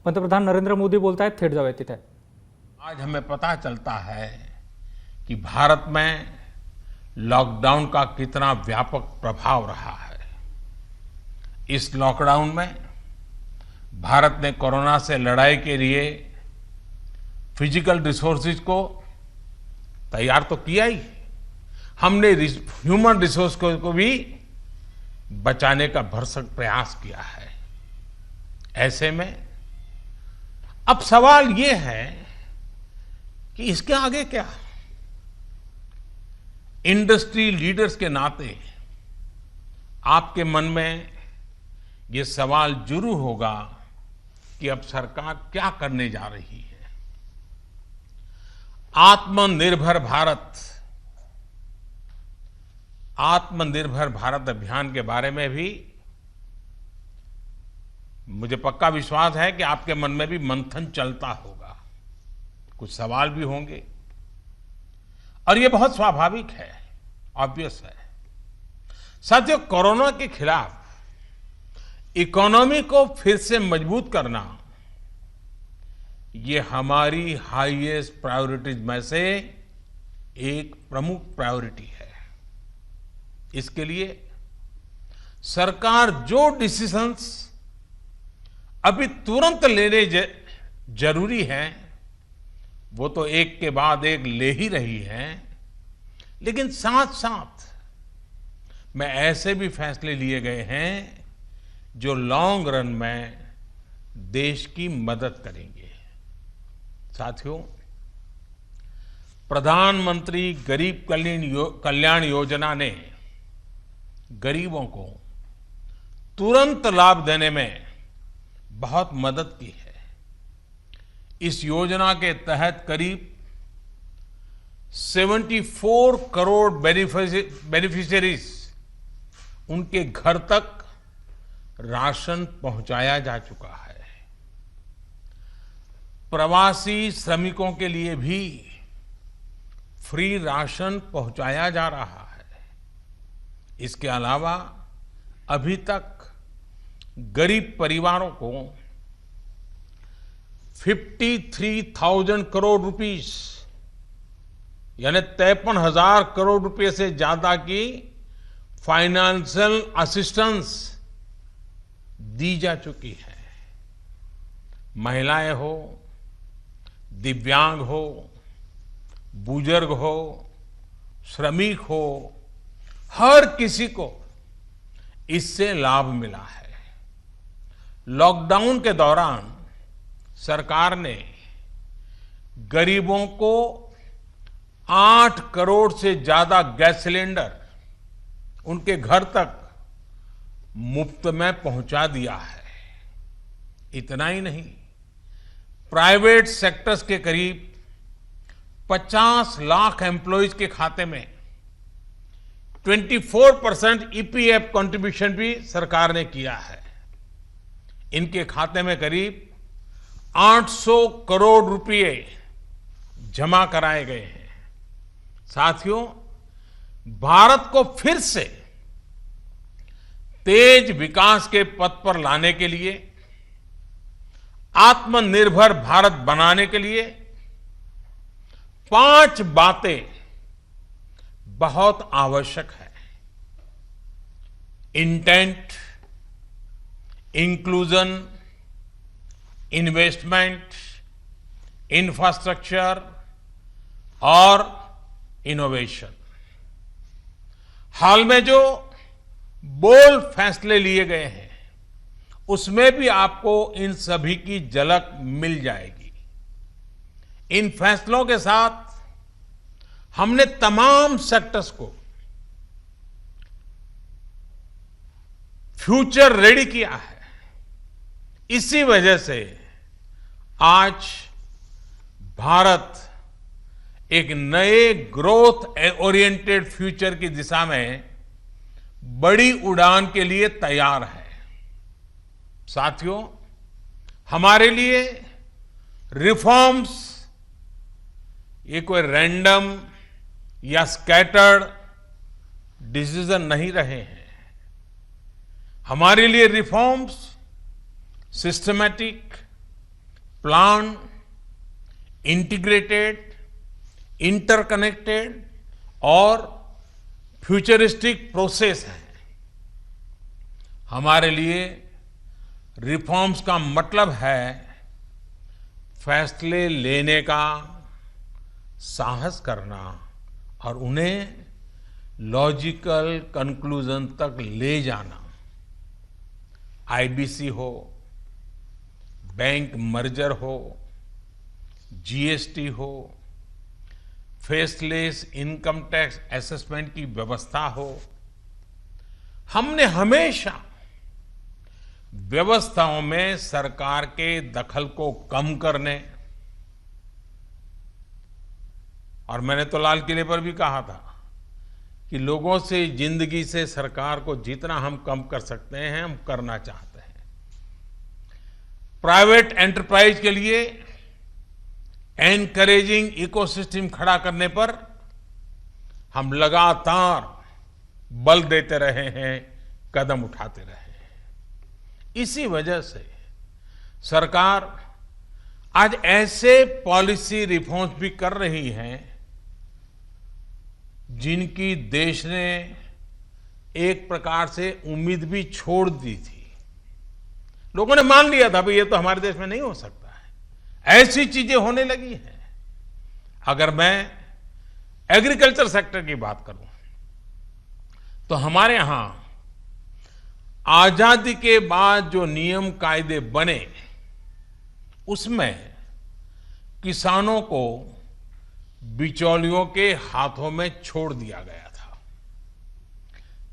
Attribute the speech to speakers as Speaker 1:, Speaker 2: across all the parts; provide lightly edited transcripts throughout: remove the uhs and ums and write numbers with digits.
Speaker 1: पंतप्रधान नरेंद्र मोदी बोलतायत, थेट जाऊया तिथे.
Speaker 2: आज हमें पता चलता है कि भारत में लॉकडाउन का कितना व्यापक प्रभाव रहा है। इस लॉकडाउन में भारत ने कोरोना से लड़ाई के लिए फिजिकल रिसोर्सेज को तैयार तो किया ही, हमने ह्यूमन रिसोर्स को भी बचाने का भरसक प्रयास किया है। ऐसे में अब सवाल ये है कि इसके आगे क्या। इंडस्ट्री लीडर्स के नाते आपके मन में ये सवाल जरूर होगा कि अब सरकार क्या करने जा रही है। आत्मनिर्भर भारत अभियान के बारे में भी मुझे पक्का विश्वास है कि आपके मन में भी मंथन चलता होगा, कुछ सवाल भी होंगे, और ये बहुत स्वाभाविक है, ऑब्वियस है। साथियों, कोरोना के खिलाफ इकोनॉमी को फिर से मजबूत करना, ये हमारी हाईएस्ट प्रायोरिटीज में से एक प्रमुख प्रायोरिटी है। इसके लिए सरकार जो डिसीजंस अभी तुरंत लेने जरूरी हैं, वो तो एक के बाद एक ले ही रही है, लेकिन साथ साथ में ऐसे भी फैसले लिए गए हैं जो लॉन्ग रन में देश की मदद करेंगे। साथियों, प्रधानमंत्री गरीब कल्याण योजना ने गरीबों को तुरंत लाभ देने में बहुत मदद की है। इस योजना के तहत करीब 74 करोड़ बेनिफिशियरीज, उनके घर तक राशन पहुंचाया जा चुका है। प्रवासी श्रमिकों के लिए भी फ्री राशन पहुंचाया जा रहा है। इसके अलावा अभी तक गरीब परिवारों को 53,000 करोड़ रुपीस, यानी 53,000 करोड़ रुपए से ज्यादा की फाइनेंशियल असिस्टेंस दी जा चुकी है। महिलाएं हो, दिव्यांग हो, बुजुर्ग हो, श्रमिक हो, हर किसी को इससे लाभ मिला है। लॉकडाउन के दौरान सरकार ने गरीबों को 8 करोड़ से ज्यादा गैस सिलेंडर उनके घर तक मुफ्त में पहुंचा दिया है। इतना ही नहीं, प्राइवेट सेक्टर्स के करीब 50 लाख एम्प्लॉइज के खाते में 24% ईपीएफ कंट्रीब्यूशन भी सरकार ने किया है। इनके खाते में करीब 800 करोड़ रुपए जमा कराए गए हैं। साथियों, भारत को फिर से तेज विकास के पथ पर लाने के लिए, आत्मनिर्भर भारत बनाने के लिए 5 बातें बहुत आवश्यक है। इंटेंट, इंक्लूजन, इन्वेस्टमेंट, इंफ्रास्ट्रक्चर और इनोवेशन। हाल में जो बोल्ड फैसले लिए गए हैं, उसमें भी आपको इन सभी की झलक मिल जाएगी। इन फैसलों के साथ हमने तमाम सेक्टर्स को फ्यूचर रेडी किया है। इसी वजह से आज भारत एक नए ग्रोथ ओरिएंटेड फ्यूचर की दिशा में बड़ी उड़ान के लिए तैयार है। साथियों, हमारे लिए रिफॉर्म्स ये कोई रैंडम या स्कैटर्ड डिसीजन नहीं रहे हैं। हमारे लिए reforms systematic, plan, integrated, interconnected और फ्यूचरिस्टिक प्रोसेस है। हमारे लिए रिफॉर्म्स का मतलब है फैसले लेने का साहस करना और उन्हें लॉजिकल कंक्लूजन तक ले जाना। आईबीसी हो, बैंक मर्जर हो, जीएसटी हो, फेसलेस इनकम टैक्स असेसमेंट की व्यवस्था हो, हमने हमेशा व्यवस्थाओं में सरकार के दखल को कम करने, और मैंने तो लाल किले पर भी कहा था कि लोगों से, जिंदगी से सरकार को जितना हम कम कर सकते हैं हम करना चाहते हैं। प्राइवेट एंटरप्राइज के लिए एनकरेजिंग इकोसिस्टम खड़ा करने पर हम लगातार बल देते रहे हैं, कदम उठाते रहे हैं। इसी वजह से सरकार आज ऐसे पॉलिसी रिफॉर्म्स भी कर रही है जिनकी देश ने एक प्रकार से उम्मीद भी छोड़ दी थी। लोगों ने मान लिया था भाई ये तो हमारे देश में नहीं हो सकता है, ऐसी चीजें होने लगी हैं। अगर मैं एग्रीकल्चर सेक्टर की बात करूं तो हमारे यहां आजादी के बाद जो नियम कायदे बने उसमें किसानों को बिचौलियों के हाथों में छोड़ दिया गया था।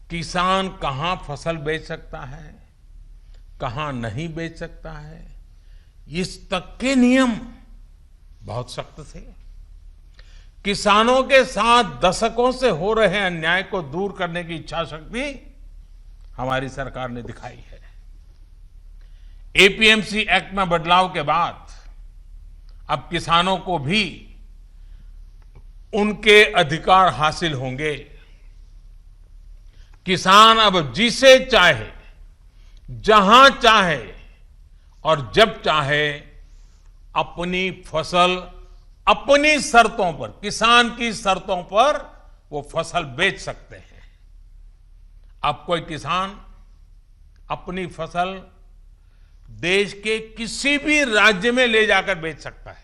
Speaker 2: किसान कहां फसल बेच सकता है, कहां नहीं बेच सकता है, इस तक के नियम बहुत सख्त थे। किसानों के साथ दशकों से हो रहे अन्याय को दूर करने की इच्छा शक्ति हमारी सरकार ने दिखाई है। एपीएमसी एक्ट में बदलाव के बाद अब किसानों को भी उनके अधिकार हासिल होंगे। किसान अब जिसे चाहे, जहां चाहे और जब चाहे अपनी फसल अपनी शर्तों पर, किसान की शर्तों पर वो फसल बेच सकते हैं। अब कोई किसान अपनी फसल देश के किसी भी राज्य में ले जाकर बेच सकता है।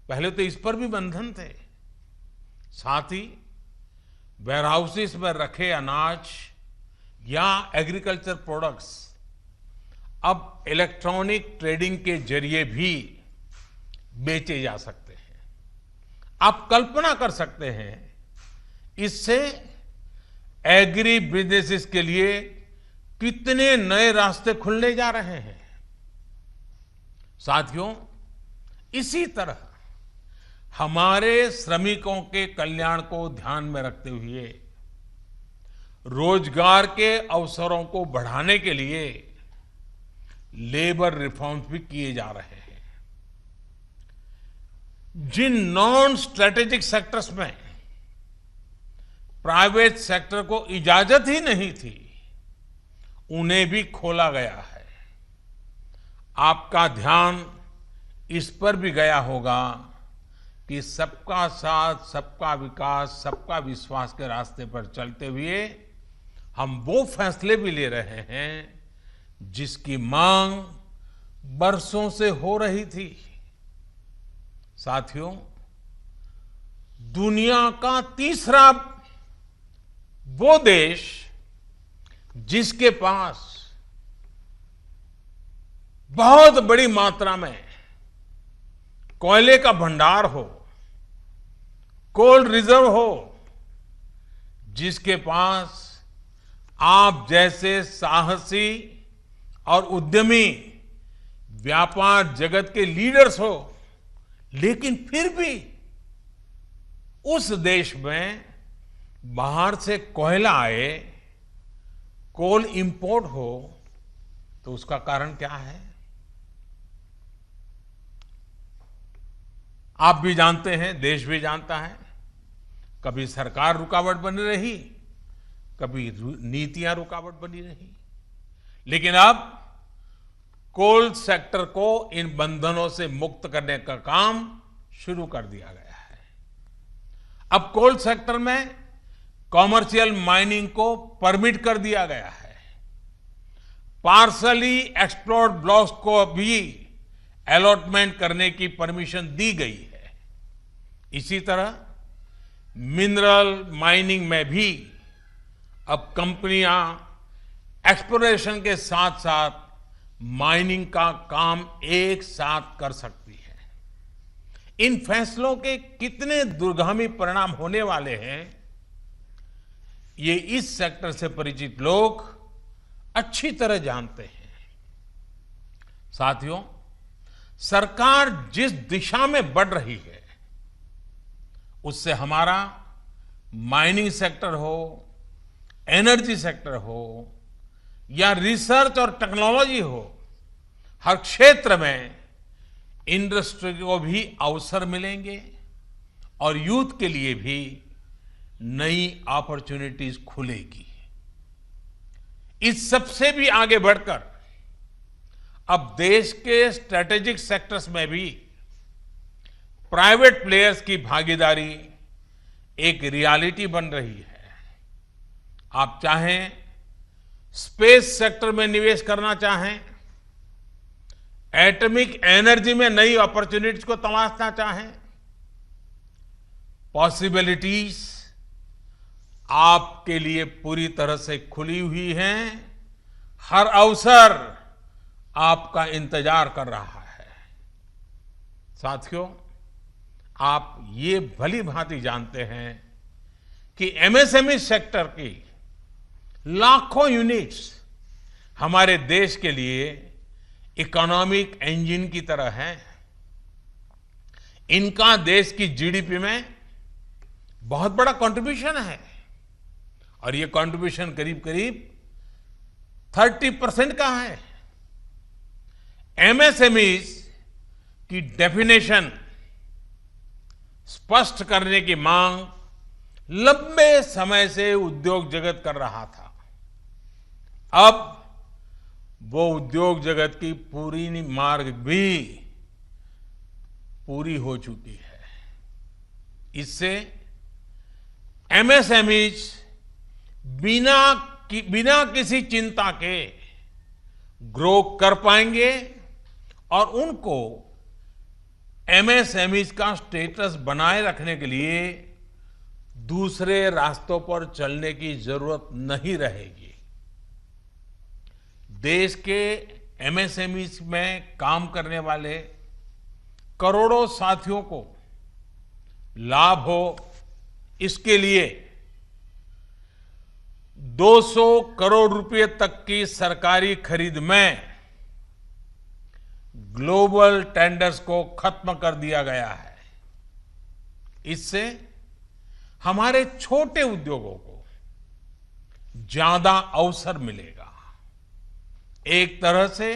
Speaker 2: पहले तो इस पर भी बंधन थे। साथ ही वेयरहाउसेस में रखे अनाज या एग्रीकल्चर प्रोडक्ट्स अब इलेक्ट्रॉनिक ट्रेडिंग के जरिए भी बेचे जा सकते हैं। आप कल्पना कर सकते हैं इससे एग्री बिजनेसेस के लिए कितने नए रास्ते खुलने जा रहे हैं। साथियों, इसी तरह हमारे श्रमिकों के कल्याण को ध्यान में रखते हुए रोजगार के अवसरों को बढ़ाने के लिए लेबर रिफॉर्म्स भी किए जा रहे हैं। जिन नॉन स्ट्रेटेजिक सेक्टर्स में प्राइवेट सेक्टर को इजाजत ही नहीं थी, उन्हें भी खोला गया है। आपका ध्यान इस पर भी गया होगा कि सबका साथ, सबका विकास, सबका विश्वास के रास्ते पर चलते हुए हम वो फैसले भी ले रहे हैं जिसकी मांग बरसों से हो रही थी। साथियों, दुनिया का तीसरा वो देश जिसके पास बहुत बड़ी मात्रा में कोयले का भंडार हो, कोल रिजर्व हो, जिसके पास आप जैसे साहसी और उद्यमी व्यापार जगत के लीडर्स हो, लेकिन फिर भी उस देश में बाहर से कोयला आए, कोल इंपोर्ट हो, तो उसका कारण क्या है? आप भी जानते हैं, देश भी जानता है। कभी सरकार रुकावट बनी रही, कभी नीतियां रुकावट बनी रही, लेकिन अब कोल सेक्टर को इन बंधनों से मुक्त करने का काम शुरू कर दिया गया है। अब कोल सेक्टर में कॉमर्शियल माइनिंग को परमिट कर दिया गया है। पार्सली एक्सप्लोर्ड ब्लॉक्स को भी अलॉटमेंट करने की परमिशन दी गई है। इसी तरह मिनरल माइनिंग में भी अब कंपनियां एक्सप्लोरेशन के साथ साथ माइनिंग का काम एक साथ कर सकती है। इन फैसलों के कितने दूरगामी परिणाम होने वाले हैं, ये इस सेक्टर से परिचित लोग अच्छी तरह जानते हैं। साथियों, सरकार जिस दिशा में बढ़ रही है, उससे हमारा माइनिंग सेक्टर हो, एनर्जी सेक्टर हो या रिसर्च और टेक्नोलॉजी हो, हर क्षेत्र में इंडस्ट्री को भी अवसर मिलेंगे और यूथ के लिए भी नई अपॉर्चुनिटीज खुलेगी। इस सबसे भी आगे बढ़कर अब देश के स्ट्रेटेजिक सेक्टर्स में भी प्राइवेट प्लेयर्स की भागीदारी एक रियलिटी बन रही है। आप चाहें स्पेस सेक्टर में निवेश करना चाहें, एटॉमिक एनर्जी में नई अपॉर्चुनिटीज को तलाशना चाहें, पॉसिबिलिटीज आपके लिए पूरी तरह से खुली हुई हैं। हर अवसर आपका इंतजार कर रहा है। साथियों, आप ये भली भांति जानते हैं कि एमएसएमई सेक्टर की लाखों यूनिट्स हमारे देश के लिए इकोनॉमिक इंजन की तरह हैं। इनका देश की जीडीपी में बहुत बड़ा कंट्रीब्यूशन है और ये कंट्रीब्यूशन करीब करीब 30% का है। एमएसएमईज की डेफिनेशन स्पष्ट करने की मांग लंबे समय से उद्योग जगत कर रहा था। अब वो उद्योग जगत की पूरी मार्ग भी पूरी हो चुकी है। इससे एमएसएमईज बिना किसी चिंता के ग्रो कर पाएंगे और उनको एमएसएमईज का स्टेटस बनाए रखने के लिए दूसरे रास्तों पर चलने की जरूरत नहीं रहेगी। देश के एमएसएमईज में काम करने वाले करोड़ों साथियों को लाभ हो, इसके लिए 200 करोड़ रुपए तक की सरकारी खरीद में ग्लोबल टेंडर्स को खत्म कर दिया गया है। इससे हमारे छोटे उद्योगों को ज्यादा अवसर मिलेगा। एक तरह से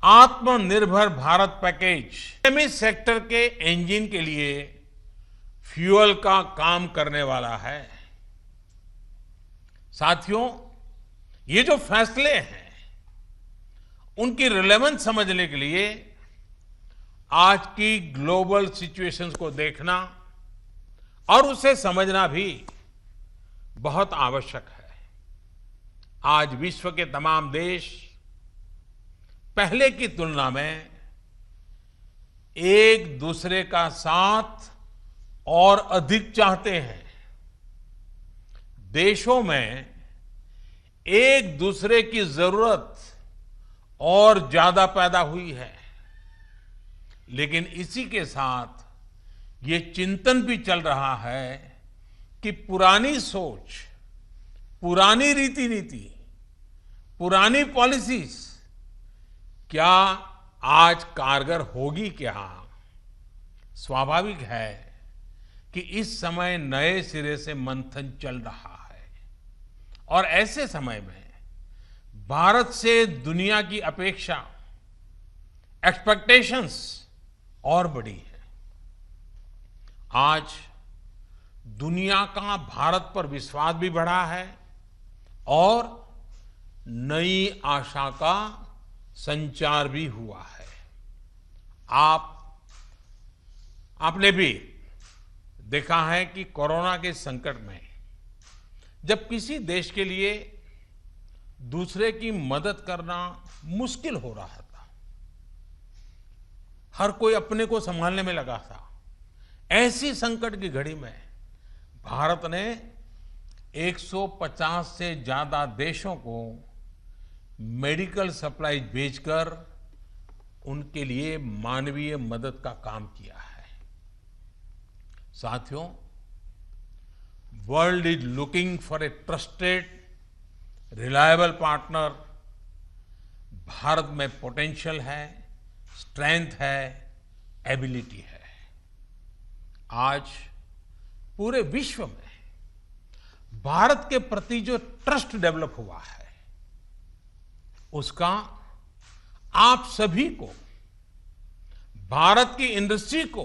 Speaker 2: आत्मनिर्भर भारत पैकेज एमएसएमई सेक्टर के इंजन के लिए फ्यूल का काम करने वाला है। साथियों, ये जो फैसले हैं उनकी रिलेवेंस समझने के लिए आज की ग्लोबल सिचुएशंस को देखना और उसे समझना भी बहुत आवश्यक है। आज विश्व के तमाम देश पहले की तुलना में एक दूसरे का साथ और अधिक चाहते हैं। देशों में एक दूसरे की जरूरत और ज्यादा पैदा हुई है, लेकिन इसी के साथ ये चिंतन भी चल रहा है कि पुरानी सोच, पुरानी रीति नीति, पुरानी पॉलिसीज क्या आज कारगर होगी क्या? स्वाभाविक है कि इस समय नए सिरे से मंथन चल रहा है और ऐसे समय में भारत से दुनिया की अपेक्षा, एक्सपेक्टेशंस और बड़ी है। आज दुनिया का भारत पर विश्वास भी बढ़ा है और नई आशा का संचार भी हुआ है। आपने भी देखा है कि कोरोना के संकट में जब किसी देश के लिए दूसरे की मदद करना मुश्किल हो रहा था, हर कोई अपने को संभालने में लगा था, ऐसी संकट की घड़ी में भारत ने 150 से ज्यादा देशों को मेडिकल सप्लाई भेजकर उनके लिए मानवीय मदद का काम किया है। साथियों, world is looking for a trusted reliable partner. Bharat में पोटेंशियल है, स्ट्रेंथ है, एबिलिटी है। आज पूरे विश्व में भारत के प्रति जो ट्रस्ट डेवलप हुआ है, उसका आप सभी को, भारत की इंडस्ट्री को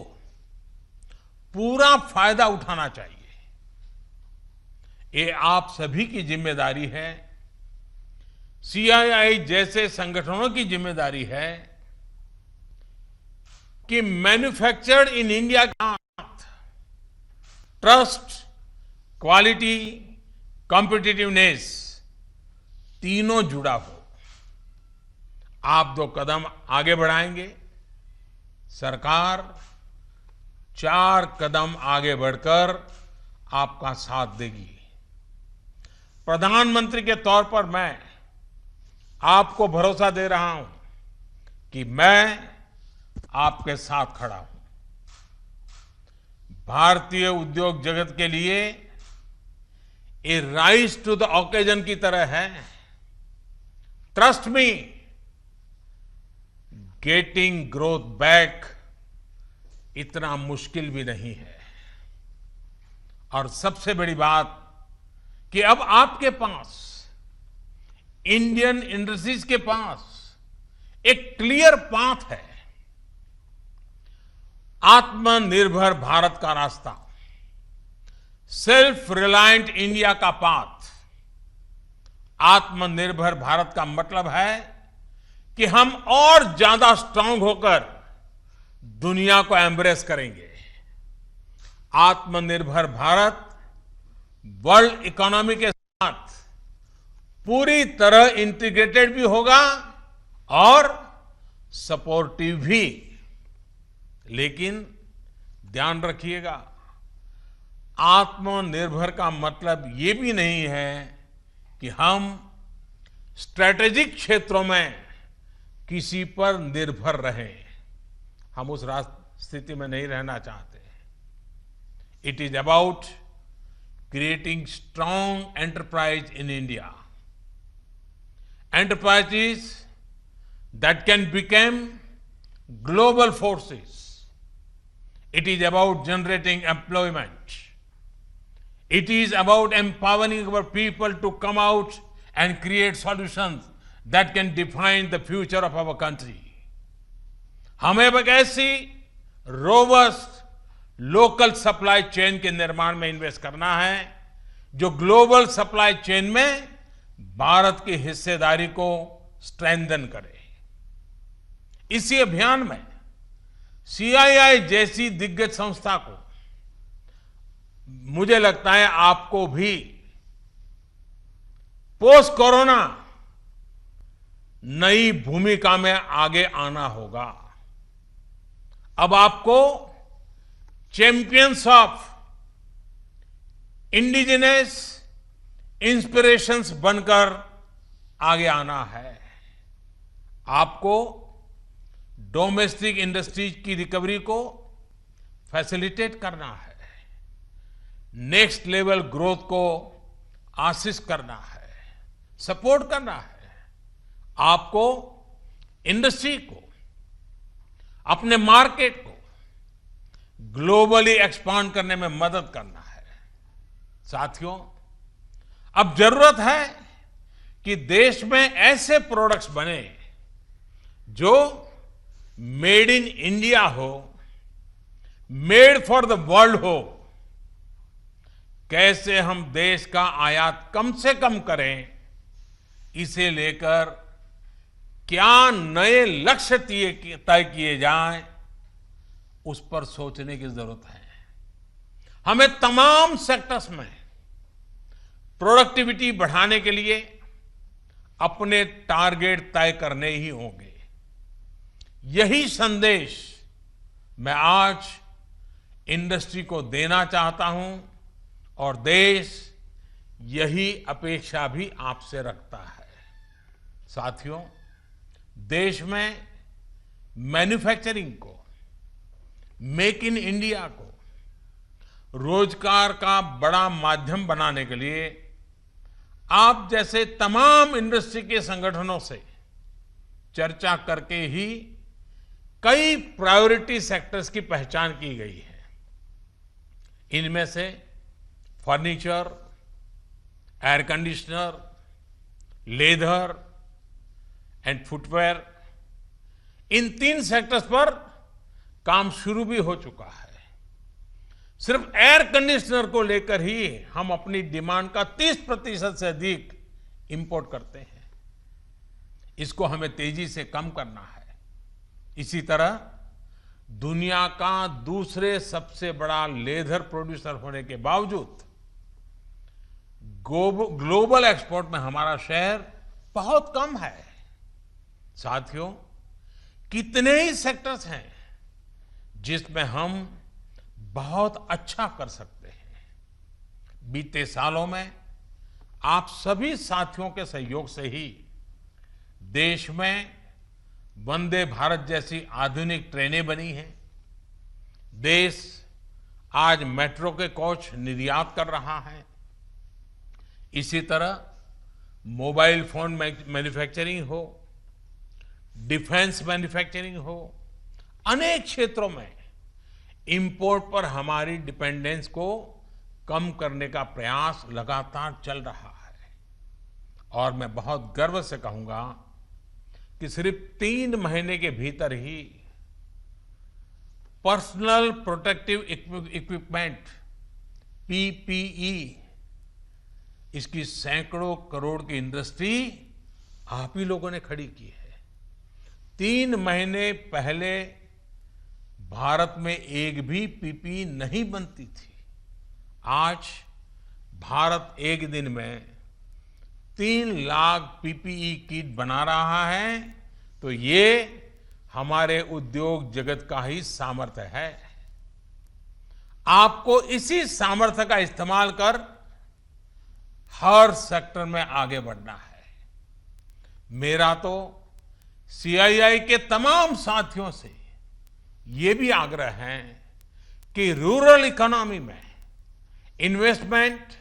Speaker 2: पूरा फायदा उठाना चाहिए। ये आप सभी की जिम्मेदारी है, सीआईआई जैसे संगठनों की जिम्मेदारी है कि मैन्युफैक्चर्ड इन इंडिया का ट्रस्ट, क्वालिटी, कॉम्पिटिटिवनेस तीनों जुड़ा हो। आप 2 कदम आगे बढ़ाएंगे, सरकार 4 कदम आगे बढ़कर आपका साथ देगी। प्रधानमंत्री के तौर पर मैं आपको भरोसा दे रहा हूं कि मैं आपके साथ खड़ा हूं। भारतीय उद्योग जगत के लिए ये राइज टू द ओकेजन की तरह है। Trust me, getting growth back इतना मुश्किल भी नहीं है। और सबसे बड़ी बात कि अब आपके पास, इंडियन इंडस्ट्रीज के पास एक क्लियर पाथ है। आत्मनिर्भर भारत का रास्ता, सेल्फ रिलायंट इंडिया का पाथ। आत्मनिर्भर भारत का मतलब है कि हम और ज्यादा स्ट्रांग होकर दुनिया को एम्ब्रेस करेंगे। आत्मनिर्भर भारत वर्ल्ड इकोनॉमी के साथ पूरी तरह इंटीग्रेटेड भी होगा और सपोर्टिव भी। लेकिन ध्यान रखिएगा, आत्मनिर्भर का मतलब ये भी नहीं है कि हम स्ट्रैटेजिक क्षेत्रों में किसी पर निर्भर रहें। हम उस स्थिति में नहीं रहना चाहते। It is about creating strong enterprise in India, enterprises that can become global forces. It is about generating employment. It is about empowering our people to come out and create solutions that can define the future of our country. हमें एक ऐसी robust local supply chain के निर्माण में invest करना है जो global supply chain में भारत की हिस्सेदारी को स्ट्रेंथन करे। इसी अभियान में सीआईआई जैसी दिग्गज संस्था को, मुझे लगता है आपको भी पोस्ट कोरोना नई भूमिका में आगे आना होगा। अब आपको चैंपियंस ऑफ इंडिजिनस इंस्पिरेशंस बनकर आगे आना है। आपको डोमेस्टिक इंडस्ट्रीज की रिकवरी को फैसिलिटेट करना है, नेक्स्ट लेवल ग्रोथ को असिस्ट करना है, सपोर्ट करना है। आपको इंडस्ट्री को, अपने मार्केट को ग्लोबली एक्सपांड करने में मदद करना है। साथियों, अब जरूरत है कि देश में ऐसे प्रोडक्ट्स बने जो मेड इन इंडिया हो, मेड फॉर द वर्ल्ड हो। कैसे हम देश का आयात कम से कम करें, इसे लेकर क्या नए लक्ष्य तय किए जाएं, उस पर सोचने की जरूरत है। हमें तमाम सेक्टर्स में प्रोडक्टिविटी बढ़ाने के लिए अपने टारगेट तय करने ही होंगे। यही संदेश मैं आज इंडस्ट्री को देना चाहता हूं और देश यही अपेक्षा भी आपसे रखता है। साथियों, देश में मैन्युफैक्चरिंग को, मेक इन इंडिया को रोजगार का बड़ा माध्यम बनाने के लिए आप जैसे तमाम इंडस्ट्री के संगठनों से चर्चा करके ही कई प्रायोरिटी सेक्टर्स की पहचान की गई है। इनमें से furniture, air conditioner, leather and footwear, in 3 sectors पर काम शुरू भी हो चुका है। सिर्फ एयर कंडीशनर को लेकर ही हम अपनी डिमांड का 30% से अधिक इंपोर्ट करते हैं। इसको हमें तेजी से कम करना है। इसी तरह दुनिया का दूसरे सबसे बड़ा लेदर प्रोड्यूसर होने के बावजूद ग्लोबल एक्सपोर्ट में हमारा शेयर बहुत कम है। साथियों, कितने ही सेक्टर्स हैं जिसमें हम बहुत अच्छा कर सकते हैं। बीते सालों में आप सभी साथियों के सहयोग से ही देश में वंदे भारत जैसी आधुनिक ट्रेनें बनी हैं। देश आज मेट्रो के कोच निर्यात कर रहा है। इसी तरह मोबाइल फोन मैन्युफैक्चरिंग हो, डिफेंस मैन्युफैक्चरिंग हो, अनेक क्षेत्रों में इंपोर्ट पर हमारी डिपेंडेंस को कम करने का प्रयास लगातार चल रहा है। और मैं बहुत गर्व से कहूंगा कि सिर्फ 3 महीने के भीतर ही पर्सनल प्रोटेक्टिव इक्विपमेंट पीपीई, इसकी सैकड़ों करोड़ की इंडस्ट्री आप ही लोगों ने खड़ी की है। 3 महीने पहले भारत में एक भी पीपीई नहीं बनती थी। आज भारत एक दिन में 3 लाख पीपीई किट बना रहा है, तो ये हमारे उद्योग जगत का ही सामर्थ्य है। आपको इसी सामर्थ्य का इस्तेमाल कर हर सेक्टर में आगे बढ़ना है। मेरा तो सीआईआई के तमाम साथियों से ये भी आग्रह है कि रूरल इकोनॉमी में इन्वेस्टमेंट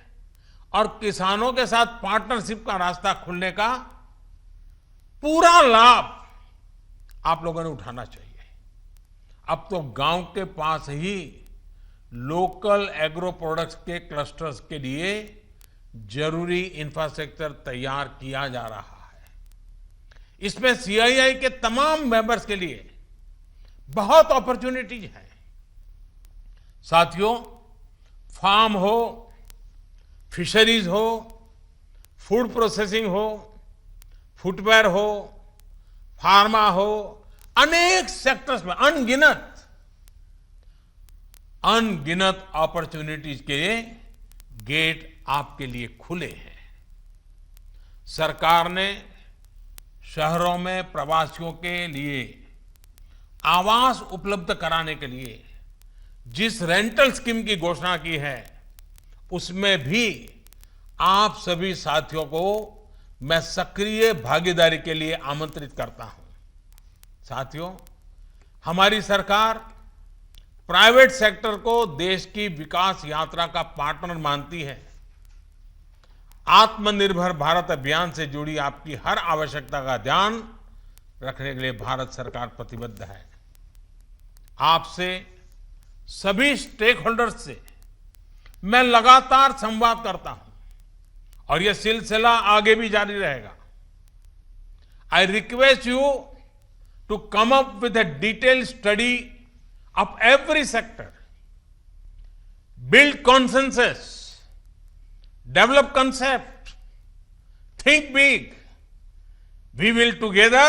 Speaker 2: और किसानों के साथ पार्टनरशिप का रास्ता खुलने का पूरा लाभ आप लोगों ने उठाना चाहिए। अब तो गांव के पास ही लोकल एग्रो प्रोडक्ट्स के क्लस्टर्स के लिए जरूरी इंफ्रास्ट्रक्चर तैयार किया जा रहा है। इसमें सीआईआई के तमाम मेंबर्स के लिए बहुत अपॉर्चुनिटीज है। साथियों, फार्म हो, फिशरीज हो, फूड प्रोसेसिंग हो, फुटवेयर हो, फार्मा हो, अनेक सेक्टर्स में अनगिनत अपॉर्चुनिटीज के गेट आपके लिए खुले हैं। सरकार ने शहरों में प्रवासियों के लिए आवास उपलब्ध कराने के लिए जिस रेंटल स्कीम की घोषणा की है, उसमें भी आप सभी साथियों को मैं सक्रिय भागीदारी के लिए आमंत्रित करता हूं। साथियों, हमारी सरकार प्राइवेट सेक्टर को देश की विकास यात्रा का पार्टनर मानती है। आत्मनिर्भर भारत अभियान से जुड़ी आपकी हर आवश्यकता का ध्यान रखने के लिए भारत सरकार प्रतिबद्ध है। आपसे सभी स्टेक होल्डर्स से मैं लगातार संवाद करता हूं और यह सिलसिला आगे भी जारी रहेगा। I request you to come up with a detailed study of every sector, build consensus, develop concept, think big. We will together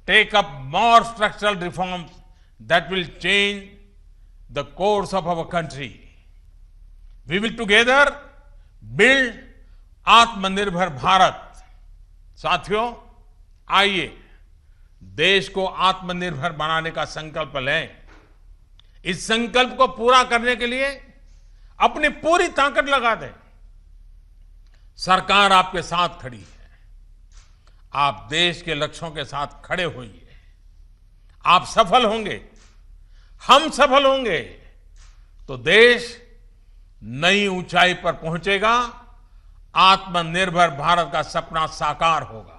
Speaker 2: take up more structural reforms that will change the course of our country. We will together build आत्मनिर्भर भारत। साथियों, आइए देश को आत्मनिर्भर बनाने का संकल्प लें। इस संकल्प को पूरा करने के लिए अपनी पूरी ताकत लगा दें। सरकार आपके साथ खड़ी है। आप देश के लक्ष्यों के साथ खड़े होइए। आप सफल होंगे, हम सफल होंगे तो देश नई ऊंचाई पर पहुंचेगा, आत्मनिर्भर भारत का सपना साकार होगा।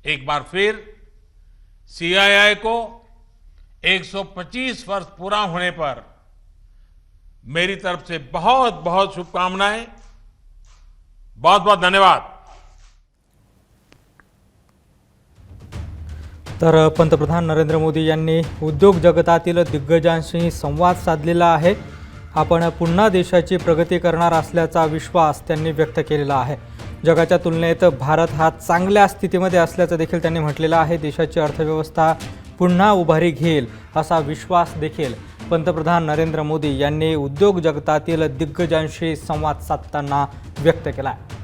Speaker 2: एक बार फिर सीआईआई को 125 वर्ष पूरा होने पर मेरी तरफ से बहुत बहुत शुभकामनाएं। बहुत बहुत धन्यवाद।
Speaker 1: तर पंतप्रधान नरेंद्र मोदी यांनी उद्योग जगतातील दिग्गजांशी संवाद साधलेला आहे। आपण पुन्हा देशाची प्रगती करणार असल्याचा विश्वास त्यांनी व्यक्त केलेला आहे। जगाच्या तुलनेत भारत हा चांगल्या स्थितीमध्ये असल्याचं देखील त्यांनी म्हटलेलं आहे। देशाची अर्थव्यवस्था पुन्हा उभारी घेईल असा विश्वास देखील पंतप्रधान नरेंद्र मोदी यांनी उद्योग जगतातील दिग्गजांशी संवाद साधताना व्यक्त केला आहे।